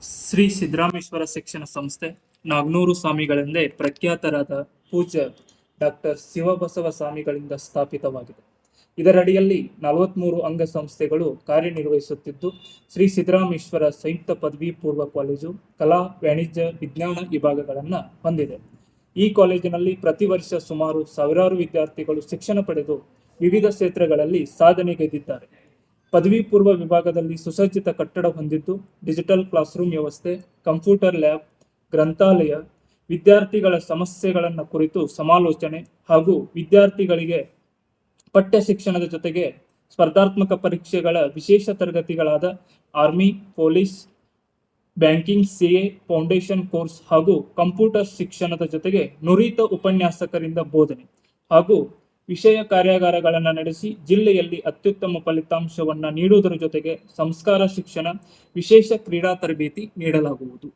ಶ್ರೀ ಸಿದ್ದರಾಮೇಶ್ವರ ಶಿಕ್ಷಣ ಸಂಸ್ಥೆ ನಾಗ್ನೂರು ಸ್ವಾಮಿಗಳೆಂದೇ ಪ್ರಖ್ಯಾತರಾದ ಪೂಜ್ಯ ಡಾಕ್ಟರ್ ಶಿವಬಸವ ಸ್ವಾಮಿಗಳಿಂದ ಸ್ಥಾಪಿತವಾಗಿದೆ. ಇದರಡಿಯಲ್ಲಿ 43 ಅಂಗ ಸಂಸ್ಥೆಗಳು ಕಾರ್ಯನಿರ್ವಹಿಸುತ್ತಿದ್ದು, ಶ್ರೀ ಸಿದ್ದರಾಮೇಶ್ವರ ಸಂಯುಕ್ತ ಪದವಿ ಪೂರ್ವ ಕಾಲೇಜು ಕಲಾ, ವಾಣಿಜ್ಯ, ವಿಜ್ಞಾನ ವಿಭಾಗಗಳನ್ನು ಹೊಂದಿದೆ. ಈ ಕಾಲೇಜಿನಲ್ಲಿ ಪ್ರತಿ ವರ್ಷ ಸುಮಾರು ಸಾವಿರಾರು ವಿದ್ಯಾರ್ಥಿಗಳು ಶಿಕ್ಷಣ ಪಡೆದು ವಿವಿಧ ಕ್ಷೇತ್ರಗಳಲ್ಲಿ ಸಾಧನೆಗೈದಿದ್ದಾರೆ. ಪದವಿ ಪೂರ್ವ ವಿಭಾಗದಲ್ಲಿ ಸುಸಜ್ಜಿತ ಕಟ್ಟಡ ಹೊಂದಿದ್ದು, ಡಿಜಿಟಲ್ ಕ್ಲಾಸ್ ರೂಮ್ ವ್ಯವಸ್ಥೆ, ಕಂಪ್ಯೂಟರ್ ಲ್ಯಾಬ್, ಗ್ರಂಥಾಲಯ, ವಿದ್ಯಾರ್ಥಿಗಳ ಸಮಸ್ಯೆಗಳನ್ನು ಕುರಿತು ಸಮಾಲೋಚನೆ ಹಾಗೂ ವಿದ್ಯಾರ್ಥಿಗಳಿಗೆ ಪಠ್ಯ ಶಿಕ್ಷಣದ ಜೊತೆಗೆ ಸ್ಪರ್ಧಾತ್ಮಕ ಪರೀಕ್ಷೆಗಳ ವಿಶೇಷ ತರಗತಿಗಳಾದ army, police, banking, CA, foundation course ಹಾಗೂ ಕಂಪ್ಯೂಟರ್ ಶಿಕ್ಷಣದ ಜೊತೆಗೆ ನುರಿತ ಉಪನ್ಯಾಸಕರಿಂದ ಬೋಧನೆ ಹಾಗೂ ವಿಷಯ ಕಾರ್ಯಾಗಾರಗಳನ್ನು ನಡೆಸಿ ಜಿಲ್ಲೆಯಲ್ಲಿ ಅತ್ಯುತ್ತಮ ಫಲಿತಾಂಶವನ್ನು ನೀಡುವುದರ ಜೊತೆಗೆ ಸಂಸ್ಕಾರ ಶಿಕ್ಷಣ, ವಿಶೇಷ ಕ್ರೀಡಾ ತರಬೇತಿ ನೀಡಲಾಗುವುದು.